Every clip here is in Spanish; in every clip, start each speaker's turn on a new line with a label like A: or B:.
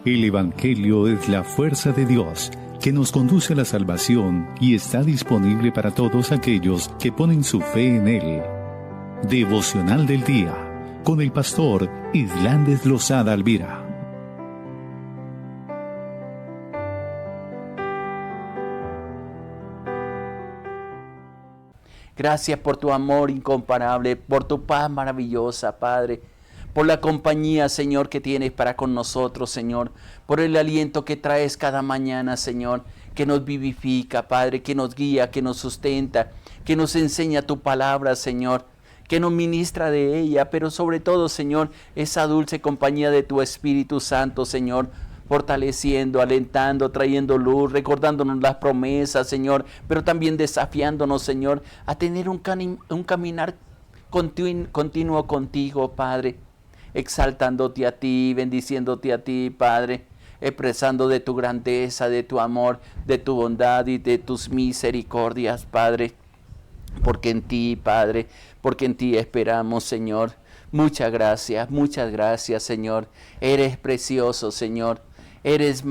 A: El Evangelio es la fuerza de Dios que nos conduce a la salvación y está disponible para todos aquellos que ponen su fe en Él. Devocional del Día, con el pastor Islandes Lozada Alvira.
B: Gracias por tu amor incomparable, por tu paz maravillosa, Padre, por la compañía, Señor, que tienes para con nosotros, Señor, por el aliento que traes cada mañana, Señor, que nos vivifica, Padre, que nos guía, que nos sustenta, que nos enseña tu palabra, Señor, que nos ministra de ella, pero sobre todo, Señor, esa dulce compañía de tu Espíritu Santo, Señor, fortaleciendo, alentando, trayendo luz, recordándonos las promesas, Señor, pero también desafiándonos, Señor, a tener un caminar continuo contigo, Padre, exaltándote a ti, bendiciéndote a ti, Padre, expresando de tu grandeza, de tu amor, de tu bondad y de tus misericordias, Padre, porque en ti, Padre, porque en ti esperamos, Señor. Muchas gracias, Señor. Eres precioso, Señor. Eres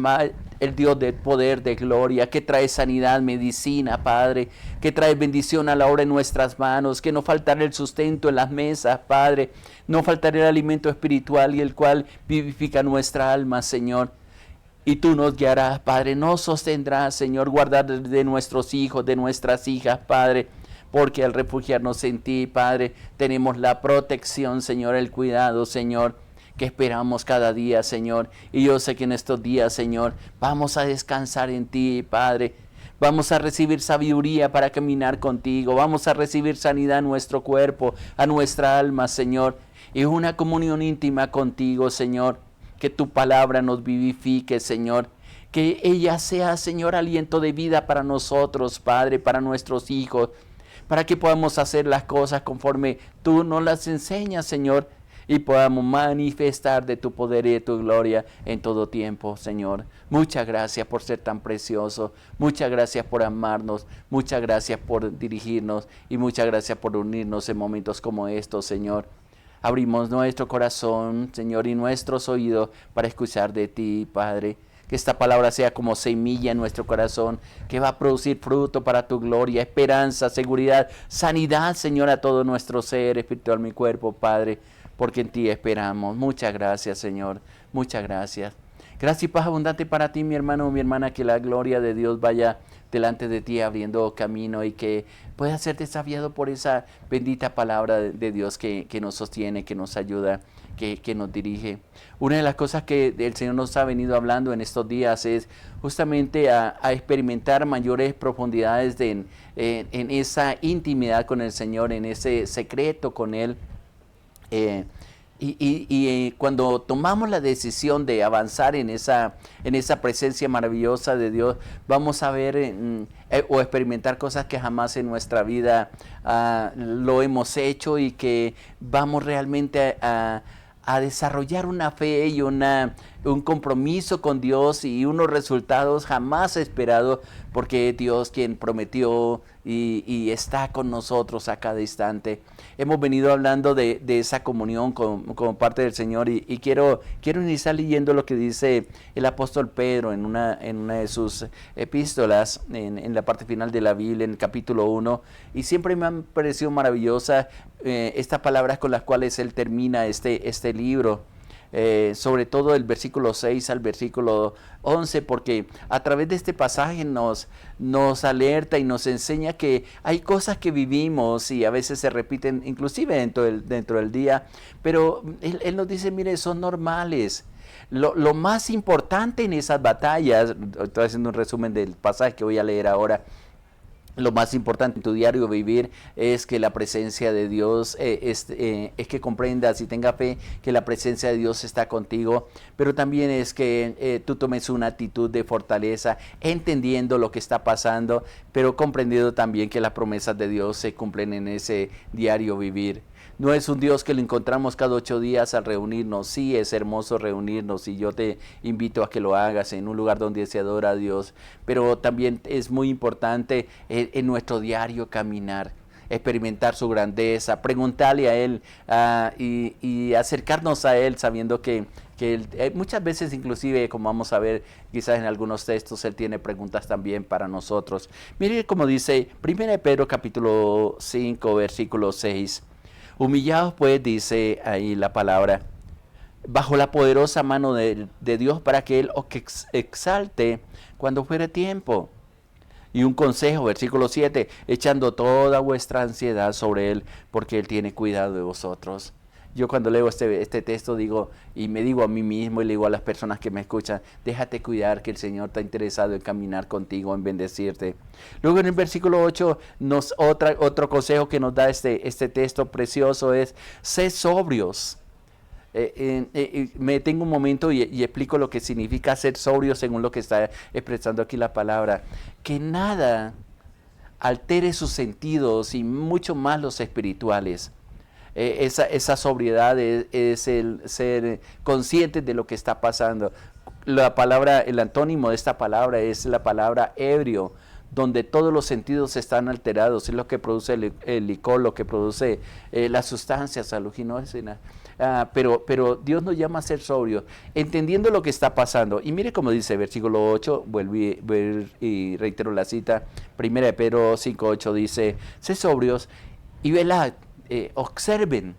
B: el Dios del poder, de gloria, que trae sanidad, medicina, Padre, que trae bendición a la obra en nuestras manos, que no faltará el sustento en las mesas, Padre, no faltará el alimento espiritual y el cual vivifica nuestra alma, Señor. Y tú nos guiarás, Padre, nos sostendrás, Señor, guardar de nuestros hijos, de nuestras hijas, Padre, porque al refugiarnos en ti, Padre, tenemos la protección, Señor, el cuidado, Señor, que esperamos cada día, Señor. Y yo sé que en estos días, Señor, vamos a descansar en ti, Padre. Vamos a recibir sabiduría para caminar contigo. Vamos a recibir sanidad a nuestro cuerpo, a nuestra alma, Señor. Y una comunión íntima contigo, Señor. Que tu palabra nos vivifique, Señor. Que ella sea, Señor, aliento de vida para nosotros, Padre, para nuestros hijos. Para que podamos hacer las cosas conforme tú nos las enseñas, Señor, y podamos manifestar de tu poder y de tu gloria en todo tiempo, Señor. Muchas gracias por ser tan precioso, muchas gracias por amarnos, muchas gracias por dirigirnos y muchas gracias por unirnos en momentos como estos, Señor. Abrimos nuestro corazón, Señor, y nuestros oídos para escuchar de ti, Padre. Que esta palabra sea como semilla en nuestro corazón, que va a producir fruto para tu gloria, esperanza, seguridad, sanidad, Señor, a todo nuestro ser, espiritual, mi cuerpo, Padre, porque en ti esperamos. Muchas gracias, Señor, muchas gracias. Gracias y paz abundante para ti, mi hermano o mi hermana, que la gloria de Dios vaya delante de ti abriendo camino y que puedas ser desafiado por esa bendita palabra de Dios que nos sostiene, que nos ayuda, que nos dirige. Una de las cosas que el Señor nos ha venido hablando en estos días es justamente a experimentar mayores profundidades en esa intimidad con el Señor, en ese secreto con Él. Cuando tomamos la decisión de avanzar en esa presencia maravillosa de Dios, vamos a ver o experimentar cosas que jamás en nuestra vida lo hemos hecho y que vamos realmente a desarrollar una fe y un compromiso con Dios y unos resultados jamás esperados, porque es Dios quien prometió y está con nosotros a cada instante. Hemos venido hablando de esa comunión como parte del Señor y quiero iniciar leyendo lo que dice el apóstol Pedro en una de sus epístolas, en la parte final de la Biblia, en el capítulo 1, y siempre me han parecido maravillosas estas palabras con las cuales él termina este libro. Sobre todo el versículo 6 al versículo 11, porque a través de este pasaje nos alerta y nos enseña que hay cosas que vivimos y a veces se repiten inclusive dentro del día, pero él nos dice, mire, son normales. Lo más importante en esas batallas, estoy haciendo un resumen del pasaje que voy a leer ahora. Lo más importante en tu diario vivir es que la presencia de Dios, es que comprendas y tenga fe que la presencia de Dios está contigo, pero también es que tú tomes una actitud de fortaleza, entendiendo lo que está pasando, pero comprendiendo también que las promesas de Dios se cumplen en ese diario vivir. No es un Dios que lo encontramos cada 8 días al reunirnos. Sí, es hermoso reunirnos y yo te invito a que lo hagas en un lugar donde se adora a Dios. Pero también es muy importante en nuestro diario caminar, experimentar su grandeza, preguntarle a Él y acercarnos a Él sabiendo que muchas veces inclusive, como vamos a ver quizás en algunos textos, Él tiene preguntas también para nosotros. Mire como dice 1 Pedro capítulo 5 versículo 6. Humillaos pues, dice ahí la palabra, bajo la poderosa mano de Dios para que Él os exalte cuando fuere tiempo. Y un consejo, versículo 7, echando toda vuestra ansiedad sobre Él, porque Él tiene cuidado de vosotros. Yo cuando leo este texto digo, y me digo a mí mismo y le digo a las personas que me escuchan, déjate cuidar que el Señor está interesado en caminar contigo, en bendecirte. Luego en el versículo 8, otro consejo que nos da este texto precioso es, sé sobrios. Me tengo un momento y explico lo que significa ser sobrio según lo que está expresando aquí la palabra. Que nada altere sus sentidos y mucho más los espirituales. Esa sobriedad es el ser conscientes de lo que está pasando. La palabra, el antónimo de esta palabra es la palabra ebrio, donde todos los sentidos están alterados. Es lo que produce el licor, lo que produce las sustancias alucinógenas. Pero Dios nos llama a ser sobrios, entendiendo lo que está pasando. Y mire cómo dice versículo 8, vuelvo y reitero la cita, 1 Pedro 5:8 dice, sé sobrios y velad, observen,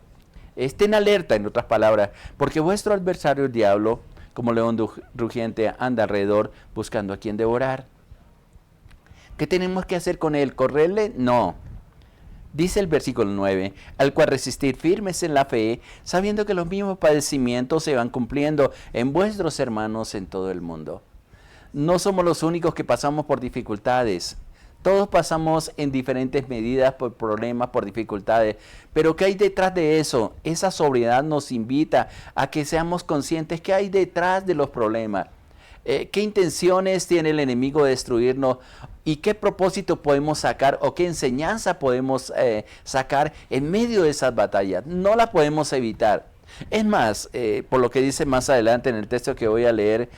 B: estén alerta, en otras palabras, porque vuestro adversario el diablo, como león rugiente, anda alrededor buscando a quien devorar. ¿Qué tenemos que hacer con él? ¿Correrle? No. Dice el versículo 9, al cual resistir firmes en la fe, sabiendo que los mismos padecimientos se van cumpliendo en vuestros hermanos en todo el mundo. No somos los únicos que pasamos por dificultades. Todos pasamos en diferentes medidas por problemas, por dificultades. Pero ¿qué hay detrás de eso? Esa sobriedad nos invita a que seamos conscientes qué hay detrás de los problemas. ¿Qué intenciones tiene el enemigo de destruirnos? ¿Y qué propósito podemos sacar o qué enseñanza podemos sacar en medio de esas batallas? No la podemos evitar. Es más, por lo que dice más adelante en el texto que voy a leer,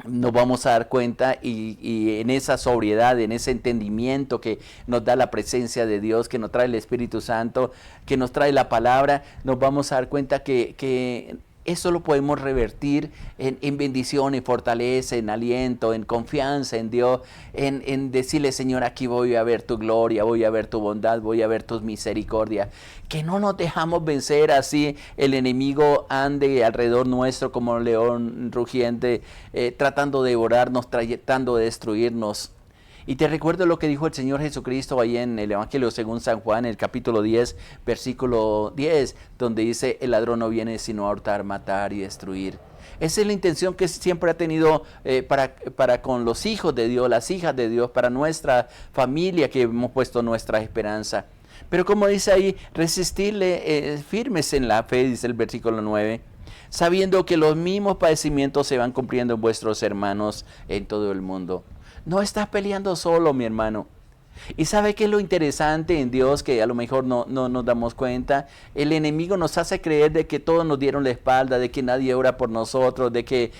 B: nos vamos a dar cuenta y en esa sobriedad, en ese entendimiento que nos da la presencia de Dios, que nos trae el Espíritu Santo, que nos trae la palabra, nos vamos a dar cuenta que eso lo podemos revertir en bendición, en fortaleza, en aliento, en confianza en Dios, en decirle, Señor, aquí voy a ver tu gloria, voy a ver tu bondad, voy a ver tus misericordias. Que no nos dejamos vencer así, el enemigo ande alrededor nuestro como un león rugiente, tratando de devorarnos, tratando de destruirnos. Y te recuerdo lo que dijo el Señor Jesucristo ahí en el Evangelio según San Juan, el capítulo 10, versículo 10, donde dice, el ladrón no viene sino a hurtar, matar y destruir. Esa es la intención que siempre ha tenido para con los hijos de Dios, las hijas de Dios, para nuestra familia que hemos puesto nuestra esperanza. Pero como dice ahí, resistirle firmes en la fe, dice el versículo 9, sabiendo que los mismos padecimientos se van cumpliendo en vuestros hermanos en todo el mundo. No estás peleando solo, mi hermano. ¿Y sabe qué es lo interesante en Dios que a lo mejor no nos damos cuenta? El enemigo nos hace creer de que todos nos dieron la espalda, de que nadie ora por nosotros, de que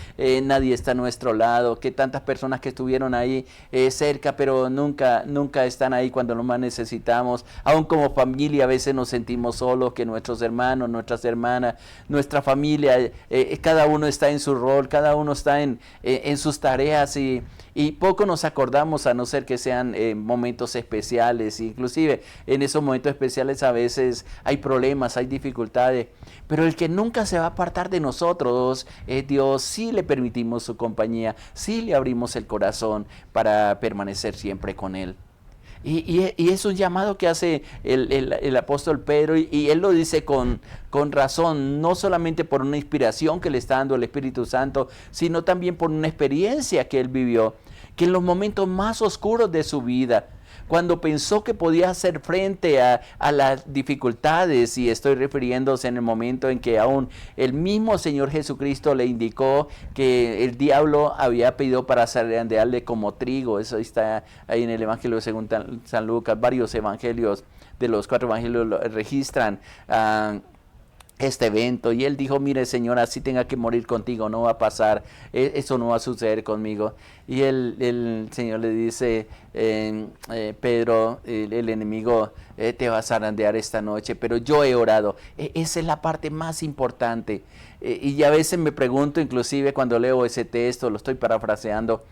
B: nadie está a nuestro lado, que tantas personas que estuvieron ahí cerca, pero nunca están ahí cuando lo más necesitamos. Aún como familia a veces nos sentimos solos, que nuestros hermanos, nuestras hermanas, nuestra familia, cada uno está en su rol, cada uno está en sus tareas y poco nos acordamos, a no ser que sean momentos especiales. Inclusive en esos momentos especiales a veces hay problemas, hay dificultades, pero el que nunca se va a apartar de nosotros es Dios. Si le permitimos su compañía, si le abrimos el corazón para permanecer siempre con Él. Y es un llamado que hace el apóstol Pedro y él lo dice con razón, no solamente por una inspiración que le está dando el Espíritu Santo, sino también por una experiencia que él vivió, que en los momentos más oscuros de su vida, cuando pensó que podía hacer frente a las dificultades, y estoy refiriéndose en el momento en que aún el mismo Señor Jesucristo le indicó que el diablo había pedido para zarandearle como trigo. Eso está ahí en el Evangelio según San Lucas. Varios evangelios de los 4 evangelios lo registran. este evento, y él dijo, mire Señor, así tenga que morir contigo, no va a pasar, eso no va a suceder conmigo. Y el Señor le dice, Pedro, el enemigo te va a zarandear esta noche, pero yo he orado. Esa es la parte más importante. Y a veces me pregunto, inclusive cuando leo ese texto, lo estoy parafraseando,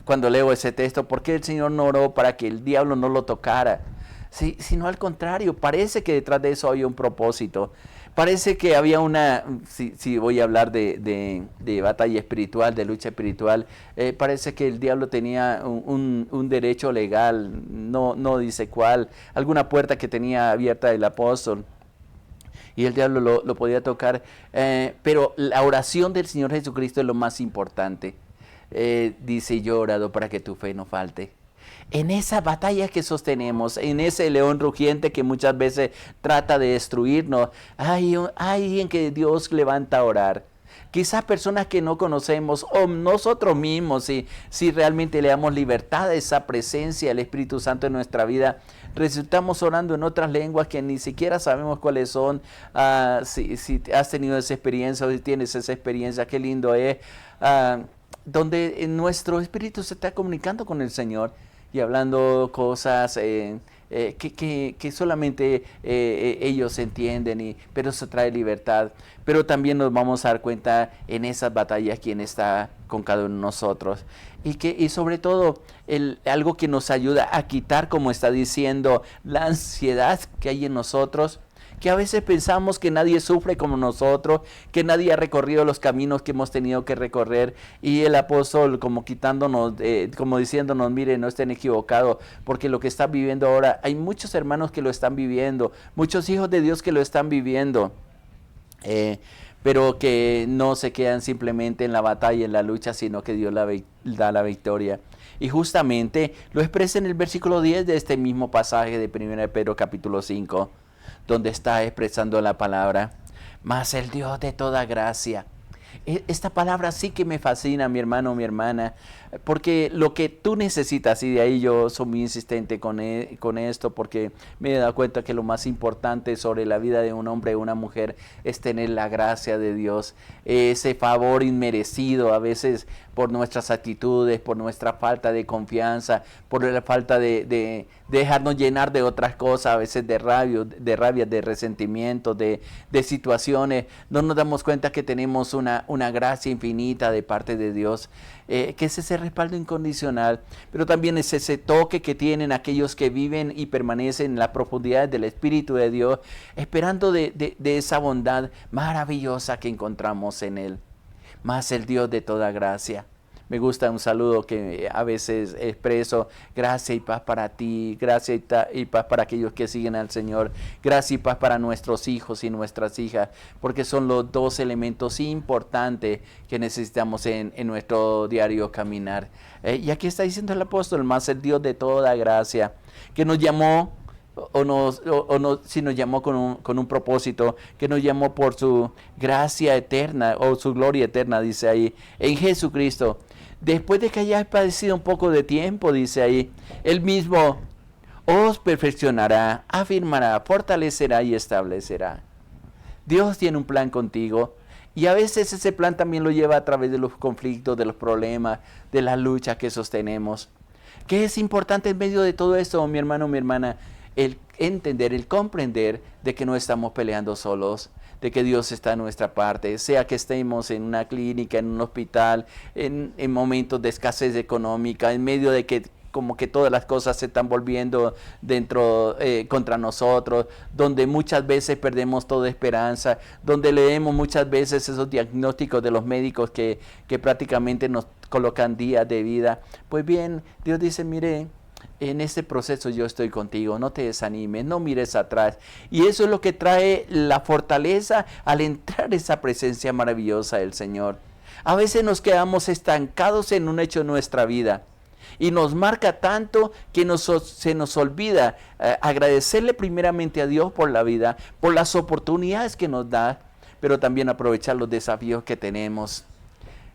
B: cuando leo ese texto, ¿por qué el Señor no oró para que el diablo no lo tocara? Sí, sino al contrario, parece que detrás de eso había un propósito. Parece que había si voy a hablar de batalla espiritual, de lucha espiritual, parece que el diablo tenía un derecho legal, no dice cuál, alguna puerta que tenía abierta el apóstol, y el diablo lo podía tocar, pero la oración del Señor Jesucristo es lo más importante. Dice, yo he orado para que tu fe no falte. En esa batalla que sostenemos, en ese león rugiente que muchas veces trata de destruirnos, hay alguien que Dios levanta a orar. Quizás personas que no conocemos o nosotros mismos, si realmente le damos libertad a esa presencia del Espíritu Santo en nuestra vida, resultamos orando en otras lenguas que ni siquiera sabemos cuáles son. Si has tenido esa experiencia o si tienes esa experiencia, qué lindo es, donde nuestro espíritu se está comunicando con el Señor y hablando cosas que solamente ellos entienden, pero eso trae libertad. Pero también nos vamos a dar cuenta en esas batallas quién está con cada uno de nosotros. Y sobre todo algo que nos ayuda a quitar, como está diciendo, la ansiedad que hay en nosotros, que a veces pensamos que nadie sufre como nosotros, que nadie ha recorrido los caminos que hemos tenido que recorrer, y el apóstol como quitándonos, como diciéndonos, mire, no estén equivocados, porque lo que están viviendo ahora, hay muchos hermanos que lo están viviendo, muchos hijos de Dios que lo están viviendo, pero que no se quedan simplemente en la batalla, en la lucha, sino que Dios da la victoria. Y justamente lo expresa en el versículo 10 de este mismo pasaje de 1 Pedro capítulo 5, donde está expresando la palabra, mas el Dios de toda gracia. Esta palabra sí que me fascina, mi hermano, mi hermana, porque lo que tú necesitas, y de ahí yo soy muy insistente con esto, porque me he dado cuenta que lo más importante sobre la vida de un hombre o una mujer es tener la gracia de Dios, ese favor inmerecido a veces por nuestras actitudes, por nuestra falta de confianza, por la falta de dejarnos llenar de otras cosas, a veces de rabia, de resentimiento, de situaciones. No nos damos cuenta que tenemos una gracia infinita de parte de Dios, que es ese respaldo incondicional, pero también es ese toque que tienen aquellos que viven y permanecen en la profundidad del Espíritu de Dios, esperando de esa bondad maravillosa que encontramos en Él. Más el Dios de toda gracia. Me gusta un saludo que a veces expreso: gracia y paz para ti, gracia y paz para aquellos que siguen al Señor, gracia y paz para nuestros hijos y nuestras hijas, porque son los dos elementos importantes que necesitamos en nuestro diario caminar. Y aquí está diciendo el apóstol: más el Dios de toda gracia, que nos llamó, si nos llamó con un propósito, que nos llamó por su gracia eterna o su gloria eterna, dice ahí, en Jesucristo. Después de que hayáis padecido un poco de tiempo, dice ahí, Él mismo os perfeccionará, afirmará, fortalecerá y establecerá. Dios tiene un plan contigo, y a veces ese plan también lo lleva a través de los conflictos, de los problemas, de las luchas que sostenemos. ¿Qué es importante en medio de todo esto, mi hermano, mi hermana? El entender, el comprender de que no estamos peleando solos, de que Dios está en nuestra parte, sea que estemos en una clínica, en un hospital, en momentos de escasez económica, en medio de que como que todas las cosas se están volviendo contra nosotros, donde muchas veces perdemos toda esperanza, donde leemos muchas veces esos diagnósticos de los médicos que prácticamente nos colocan días de vida. Pues bien, Dios dice, mire, en este proceso yo estoy contigo, no te desanimes, no mires atrás. Y eso es lo que trae la fortaleza al entrar en esa presencia maravillosa del Señor. A veces nos quedamos estancados en un hecho de nuestra vida y nos marca tanto que se nos olvida agradecerle primeramente a Dios por la vida, por las oportunidades que nos da, pero también aprovechar los desafíos que tenemos.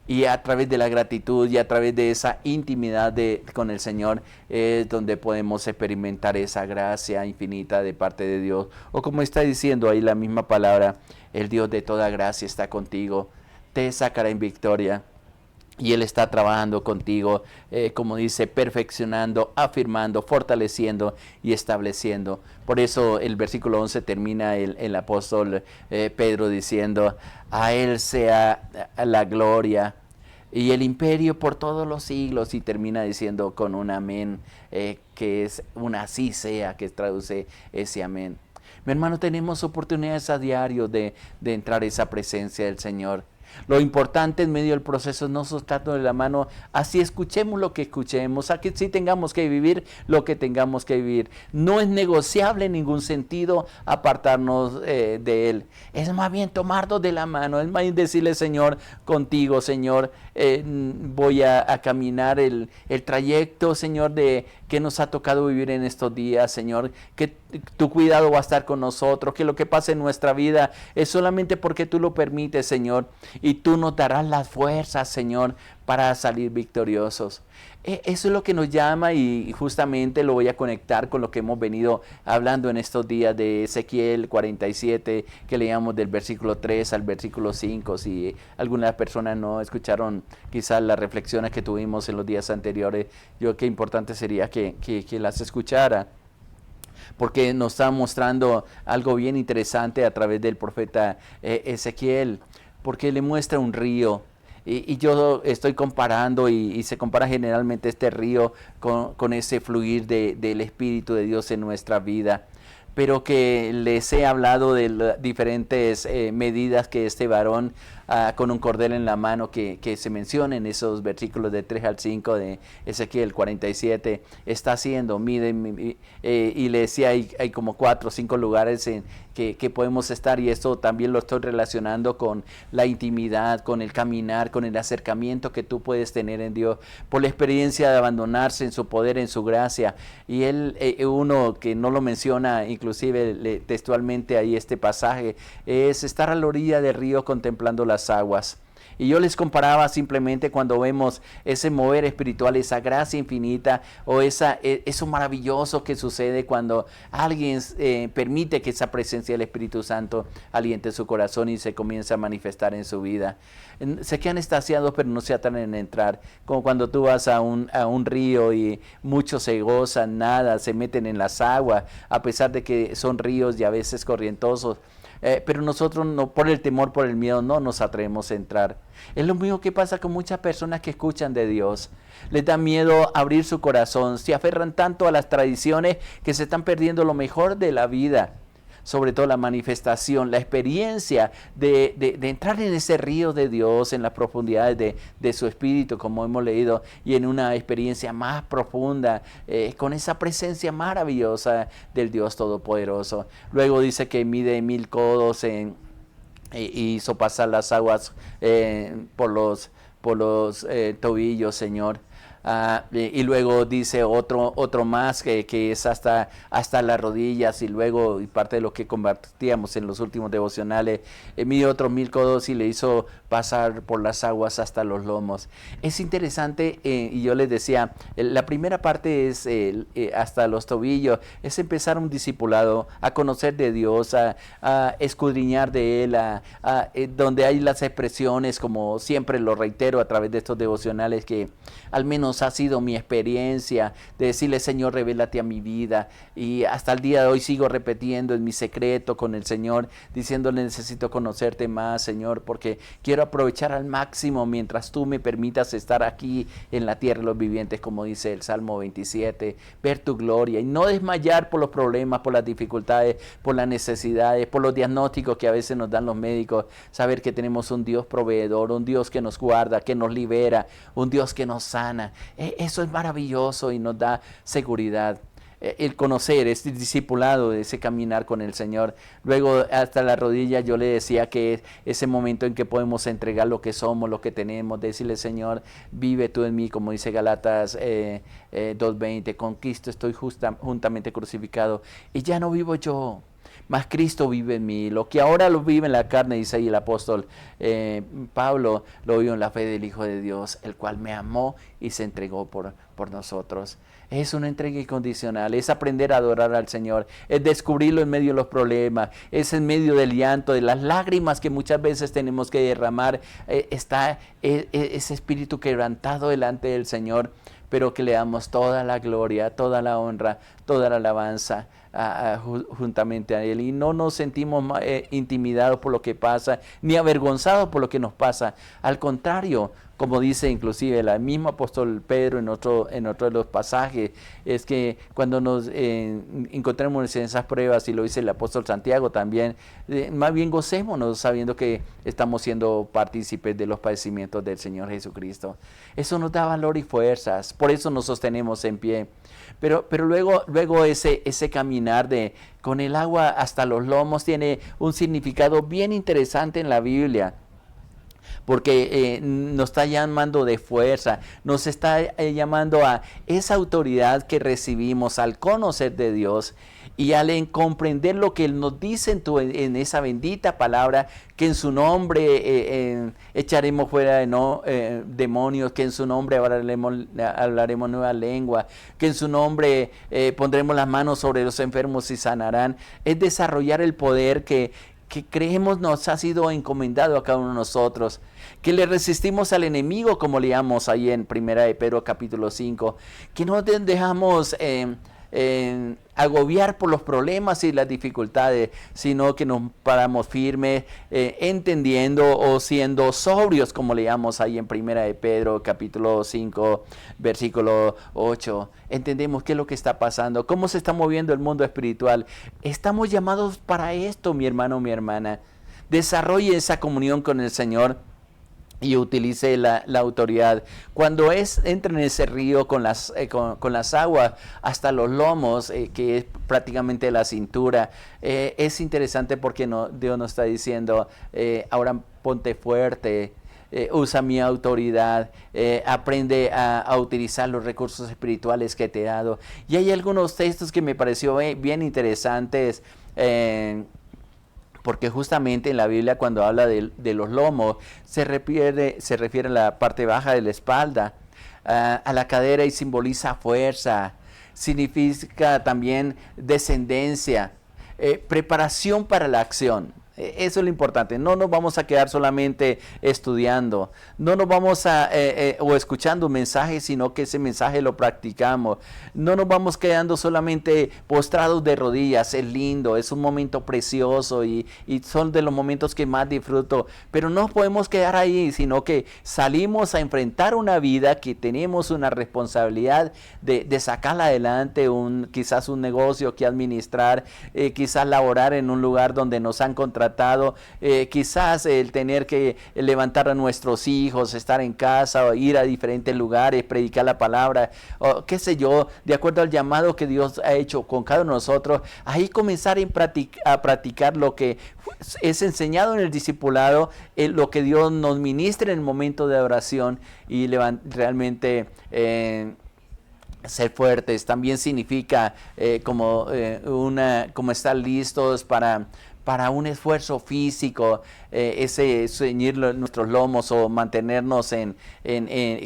B: Y a través de la gratitud y a través de esa intimidad con el Señor es donde podemos experimentar esa gracia infinita de parte de Dios. O como está diciendo ahí la misma palabra, el Dios de toda gracia está contigo, te sacará en victoria. Y Él está trabajando contigo, como dice, perfeccionando, afirmando, fortaleciendo y estableciendo. Por eso el versículo 11 termina el apóstol Pedro diciendo, a Él sea la gloria y el imperio por todos los siglos. Y termina diciendo con un amén, que es un así sea, que traduce ese amén. Mi hermano, tenemos oportunidades a diario de entrar a esa presencia del Señor. Lo importante en medio del proceso es no soltarnos de la mano, así escuchemos lo que escuchemos, aquí sí tengamos que vivir lo que tengamos que vivir. No es negociable en ningún sentido apartarnos de Él. Es más bien tomarnos de la mano, es más bien decirle, Señor, contigo, Señor, voy a caminar el trayecto, Señor, que nos ha tocado vivir en estos días, Señor, que tu cuidado va a estar con nosotros, que lo que pasa en nuestra vida es solamente porque tú lo permites, Señor, y tú nos darás las fuerzas, Señor, para salir victoriosos. Eso es lo que nos llama, y justamente lo voy a conectar con lo que hemos venido hablando en estos días de Ezequiel 47, que leíamos del versículo 3 al versículo 5. Si algunas personas no escucharon quizás las reflexiones que tuvimos en los días anteriores, yo creo que importante sería que las escuchara, porque nos está mostrando algo bien interesante a través del profeta Ezequiel, porque le muestra un río. Y yo estoy comparando, y se compara generalmente este río con ese fluir del Espíritu de Dios en nuestra vida. Pero que les he hablado de diferentes medidas que este varón con un cordel en la mano que se menciona en esos versículos de 3 al 5 de Ezequiel 47, está haciendo, mide, y le decía, hay como 4 o 5 lugares en que podemos estar, y esto también lo estoy relacionando con la intimidad, con el caminar, con el acercamiento que tú puedes tener en Dios, por la experiencia de abandonarse en su poder, en su gracia. Y él, uno que no lo menciona inclusive textualmente ahí este pasaje, es estar a la orilla del río contemplando las aguas. Y yo les comparaba simplemente cuando vemos ese mover espiritual, esa gracia infinita, o eso maravilloso que sucede cuando alguien permite que esa presencia del Espíritu Santo aliente su corazón y se comienza a manifestar en su vida. Se quedan extasiados, pero no se atan en entrar. Como cuando tú vas a un río y muchos se gozan, nada, se meten en las aguas, a pesar de que son ríos y a veces corrientosos. Pero nosotros, no, por el temor, por el miedo, no nos atrevemos a entrar. Es lo mismo que pasa con muchas personas que escuchan de Dios. Les da miedo abrir su corazón, se aferran tanto a las tradiciones que se están perdiendo lo mejor de la vida. Sobre todo la manifestación, la experiencia de entrar en ese río de Dios, en las profundidades de su espíritu, como hemos leído, y en una experiencia más profunda, con esa presencia maravillosa del Dios Todopoderoso. Luego dice que mide 1000 codos y hizo pasar las aguas por los tobillos, Señor. Y luego dice otro más que es hasta las rodillas, y luego, y parte de lo que compartíamos en los últimos devocionales, mide otros 1000 codos y le hizo pasar por las aguas hasta los lomos. Es interesante, y yo les decía, la primera parte es hasta los tobillos, es empezar un discipulado, a conocer de Dios, a escudriñar de Él, donde hay las expresiones, como siempre lo reitero a través de estos devocionales, que al menos ha sido mi experiencia de decirle, Señor, revélate a mi vida. Y hasta el día de hoy sigo repitiendo en mi secreto con el Señor, diciéndole, necesito conocerte más, Señor, porque quiero aprovechar al máximo mientras tú me permitas estar aquí en la tierra de los vivientes, como dice el Salmo 27, ver tu gloria y no desmayar por los problemas, por las dificultades, por las necesidades, por los diagnósticos que a veces nos dan los médicos. Saber que tenemos un Dios proveedor, un Dios que nos guarda, que nos libera, un Dios que nos sana. Eso es maravilloso y nos da seguridad. El conocer, este discipulado, ese caminar con el Señor. Luego hasta la rodilla yo le decía que es ese momento en que podemos entregar lo que somos, lo que tenemos, decirle, Señor, vive tú en mí, como dice Galatas 2:20, con Cristo estoy juntamente crucificado, y ya no vivo yo, Mas Cristo vive en mí. Lo que ahora lo vive en la carne, dice ahí el apóstol Pablo, lo vive en la fe del Hijo de Dios, el cual me amó y se entregó por nosotros. Es una entrega incondicional, es aprender a adorar al Señor, es descubrirlo en medio de los problemas, es en medio del llanto, de las lágrimas que muchas veces tenemos que derramar. Está ese espíritu quebrantado delante del Señor, pero que le damos toda la gloria, toda la honra, toda la alabanza juntamente a Él. Y no nos sentimos intimidados por lo que pasa, ni avergonzados por lo que nos pasa. Al contrario, como dice inclusive el mismo apóstol Pedro en otro de los pasajes, es que cuando nos encontremos en esas pruebas, y lo dice el apóstol Santiago también, más bien gocémonos sabiendo que estamos siendo partícipes de los padecimientos del Señor Jesucristo. Eso nos da valor y fuerzas, por eso nos sostenemos en pie. Pero luego ese caminar con el agua hasta los lomos tiene un significado bien interesante en la Biblia, porque nos está llamando de fuerza, nos está llamando a esa autoridad que recibimos al conocer de Dios y al comprender lo que Él nos dice en esa bendita palabra, que en su nombre echaremos fuera demonios, que en su nombre hablaremos nueva lengua, que en su nombre pondremos las manos sobre los enfermos y sanarán. Es desarrollar el poder que creemos nos ha sido encomendado a cada uno de nosotros, que le resistimos al enemigo, como leamos ahí en 1 de Pedro capítulo 5, que no dejamos agobiar por los problemas y las dificultades, sino que nos paramos firmes, entendiendo o siendo sobrios, como leamos ahí en 1 de Pedro capítulo 5 versículo 8. Entendemos qué es lo que está pasando, cómo se está moviendo el mundo espiritual. Estamos llamados para esto, mi hermano, mi hermana. Desarrolle esa comunión con el Señor y utilice la autoridad. Cuando entra en ese río con las aguas hasta los lomos, que es prácticamente la cintura, es interesante porque Dios nos está diciendo, ahora ponte fuerte, usa mi autoridad, aprende a utilizar los recursos espirituales que te he dado. Y hay algunos textos que me pareció bien interesantes, porque justamente en la Biblia, cuando habla de los lomos, se refiere a la parte baja de la espalda, a la cadera, y simboliza fuerza, significa también descendencia, preparación para la acción. Eso es lo importante. No nos vamos a quedar solamente estudiando, no nos vamos o escuchando un mensaje, sino que ese mensaje lo practicamos. No nos vamos quedando solamente postrados de rodillas. Es lindo, es un momento precioso y son de los momentos que más disfruto, pero no podemos quedar ahí, sino que salimos a enfrentar una vida que tenemos una responsabilidad de sacarla adelante, quizás un negocio que administrar, quizás laborar en un lugar donde nos han contratado, quizás el tener que levantar a nuestros hijos, estar en casa, o ir a diferentes lugares, predicar la palabra, o qué sé yo, de acuerdo al llamado que Dios ha hecho con cada uno de nosotros. Ahí comenzar a practicar lo que es enseñado en el discipulado, lo que Dios nos ministra en el momento de oración, y realmente ser fuertes. También significa como estar listos para un esfuerzo físico, ese ceñir nuestros lomos o mantenernos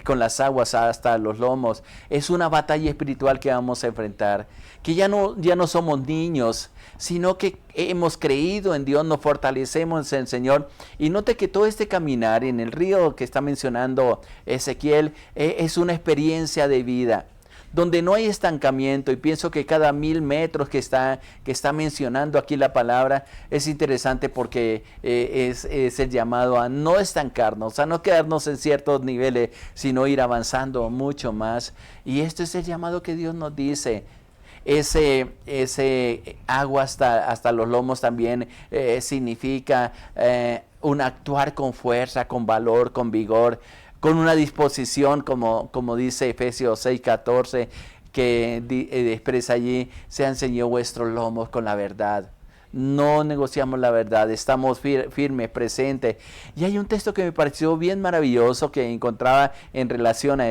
B: con las aguas hasta los lomos. Es una batalla espiritual que vamos a enfrentar, que ya no somos niños, sino que hemos creído en Dios, nos fortalecemos en el Señor. Y note que todo este caminar en el río que está mencionando Ezequiel es una experiencia de vida, donde no hay estancamiento. Y pienso que cada 1000 metros que está mencionando aquí la palabra es interesante, porque es el llamado a no estancarnos, a no quedarnos en ciertos niveles, sino ir avanzando mucho más. Y esto es el llamado que Dios nos dice. Ese agua hasta los lomos también significa un actuar con fuerza, con valor, con vigor, con una disposición, como dice Efesios 6:14, que expresa allí: se han ceñido vuestros lomos con la verdad. no negociamos la verdad, estamos firmes, presentes. Y hay un texto que me pareció bien maravilloso que encontraba en relación a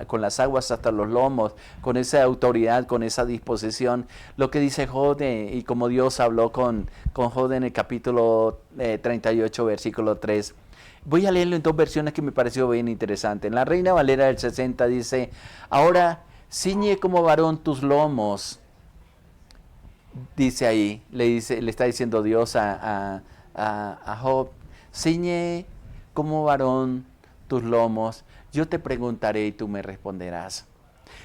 B: con las aguas hasta los lomos, con esa autoridad, con esa disposición. Lo que dice Job, y como Dios habló con Job en el capítulo 38, versículo 3. Voy a leerlo en dos versiones que me pareció bien interesante. En la Reina Valera del 60 dice: ahora ciñe como varón tus lomos. Dice ahí, le está diciendo Dios a Job: ciñe como varón tus lomos, yo te preguntaré y tú me responderás.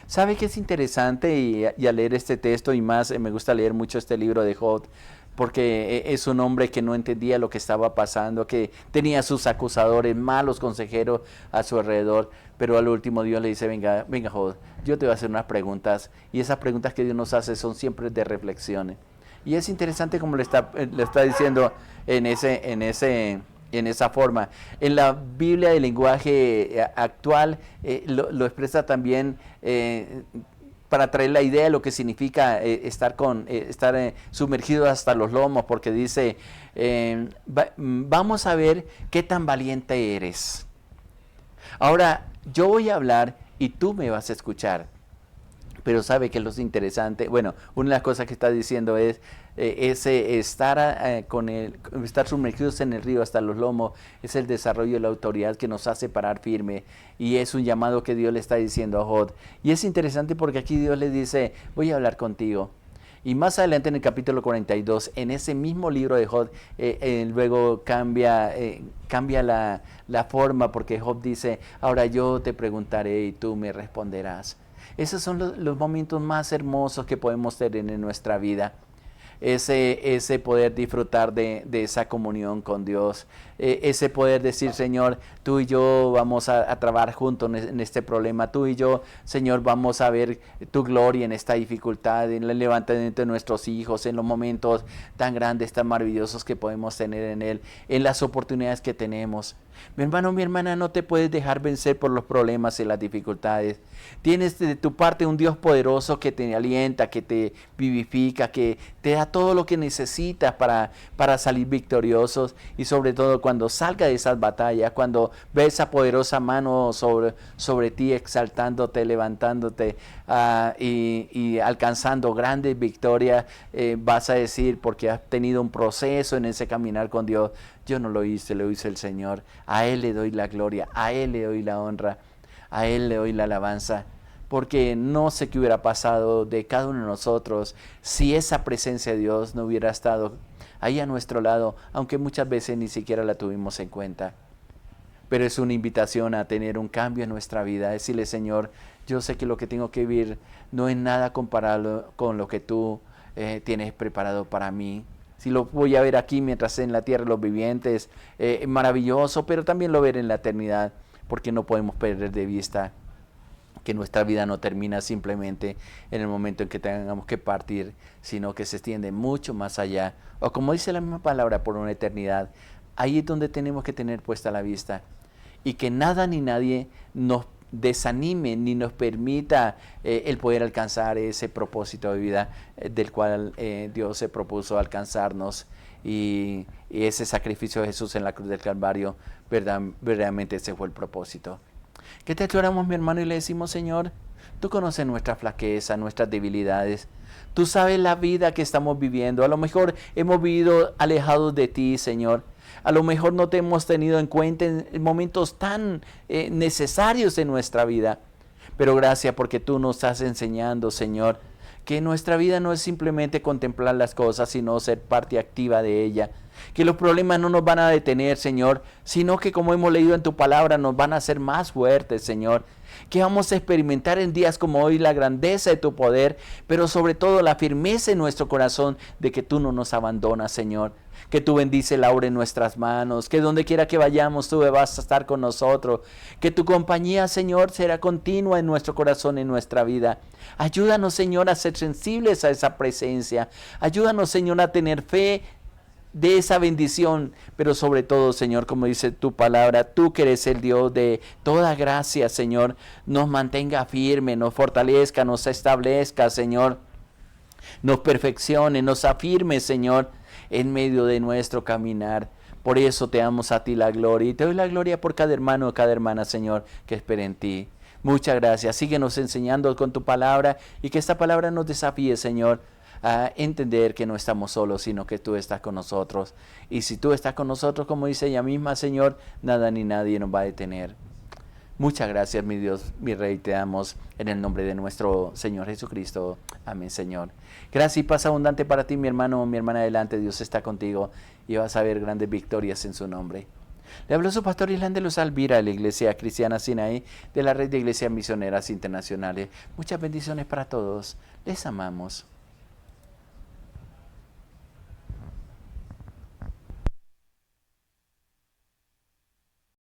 B: ¿Sabe qué es interesante? Y al leer este texto, y más, me gusta leer mucho este libro de Job, porque es un hombre que no entendía lo que estaba pasando, que tenía sus acusadores, malos consejeros a su alrededor, pero al último Dios le dice: venga Job, yo te voy a hacer unas preguntas, y esas preguntas que Dios nos hace son siempre de reflexiones. Y es interesante como le está diciendo en esa forma. En la Biblia de lenguaje actual lo expresa también para traer la idea de lo que significa estar sumergido hasta los lomos, porque dice: vamos a ver qué tan valiente eres. Ahora, yo voy a hablar y tú me vas a escuchar. Pero ¿sabe qué es lo interesante? Bueno, una de las cosas que está diciendo es estar sumergidos en el río hasta los lomos, es el desarrollo de la autoridad que nos hace parar firme, y es un llamado que Dios le está diciendo a Job. Y es interesante porque aquí Dios le dice: voy a hablar contigo. Y más adelante en el capítulo 42, en ese mismo libro de Job, luego cambia la forma, porque Job dice: ahora yo te preguntaré y tú me responderás. Esos son los momentos más hermosos que podemos tener en nuestra vida. Ese poder disfrutar de esa comunión con Dios, ese poder decir: Señor, tú y yo vamos a trabajar juntos en este problema, tú y yo, Señor, vamos a ver tu gloria en esta dificultad, en el levantamiento de nuestros hijos, en los momentos tan grandes, tan maravillosos que podemos tener en Él, en las oportunidades que tenemos. Mi hermano, mi hermana, no te puedes dejar vencer por los problemas y las dificultades. Tienes de tu parte un Dios poderoso que te alienta, que te vivifica, que te da todo lo que necesitas para salir victoriosos, y sobre todo cuando salga de esas batallas, cuando ves esa poderosa mano sobre ti, exaltándote, levantándote y alcanzando grandes victorias, vas a decir, porque has tenido un proceso en ese caminar con Dios: yo no lo hice, lo hizo el Señor. A Él le doy la gloria, a Él le doy la honra, a Él le doy la alabanza, porque no sé qué hubiera pasado de cada uno de nosotros si esa presencia de Dios no hubiera estado ahí a nuestro lado, aunque muchas veces ni siquiera la tuvimos en cuenta. Pero es una invitación a tener un cambio en nuestra vida, a decirle: Señor, yo sé que lo que tengo que vivir no es nada comparado con lo que tú tienes preparado para mí. Si lo voy a ver aquí mientras en la tierra los vivientes, maravilloso, pero también lo veré en la eternidad, porque no podemos perder de vista que nuestra vida no termina simplemente en el momento en que tengamos que partir, sino que se extiende mucho más allá, o como dice la misma palabra, por una eternidad. Ahí es donde tenemos que tener puesta la vista, y que nada ni nadie nos desanime ni nos permita el poder alcanzar ese propósito de vida del cual Dios se propuso alcanzarnos, y ese sacrificio de Jesús en la cruz del Calvario, verdaderamente ese fue el propósito. ¿Qué te oramos, mi hermano, y le decimos: Señor, tú conoces nuestra flaqueza, nuestras debilidades, tú sabes la vida que estamos viviendo, a lo mejor hemos vivido alejados de ti, Señor. A lo mejor no te hemos tenido en cuenta en momentos tan necesarios en nuestra vida. Pero gracias, porque tú nos estás enseñando, Señor, que nuestra vida no es simplemente contemplar las cosas, sino ser parte activa de ella. Que los problemas no nos van a detener, Señor, sino que, como hemos leído en tu palabra, nos van a hacer más fuertes, Señor. Que vamos a experimentar en días como hoy la grandeza de tu poder, pero sobre todo la firmeza en nuestro corazón de que tú no nos abandonas, Señor. Que tú bendices la obra en nuestras manos, que donde quiera que vayamos tú vas a estar con nosotros, que tu compañía, Señor, será continua en nuestro corazón, en nuestra vida. Ayúdanos, Señor, a ser sensibles a esa presencia. Ayúdanos, Señor, a tener fe de esa bendición, pero sobre todo, Señor, como dice tu palabra, tú que eres el Dios de toda gracia, Señor, nos mantenga firme, nos fortalezca, nos establezca, Señor. nos perfeccione, nos afirme, Señor, en medio de nuestro caminar. Por eso te damos a ti la gloria y te doy la gloria por cada hermano o cada hermana, Señor, que espera en ti. Muchas gracias. Síguenos enseñando con tu palabra y que esta palabra nos desafíe, Señor, a entender que no estamos solos, sino que tú estás con nosotros. Y si tú estás con nosotros, como dice ella misma, Señor, nada ni nadie nos va a detener. Muchas gracias, mi Dios, mi Rey, te damos en el nombre de nuestro Señor Jesucristo. Amén, Señor. Gracias y paz abundante para ti, mi hermano, mi hermana, adelante. Dios está contigo y vas a ver grandes victorias en su nombre. Le habló su pastor Islán de Luz Alvira de la Iglesia Cristiana Sinaí, de la Red de Iglesias Misioneras Internacionales. Muchas bendiciones para todos. Les amamos.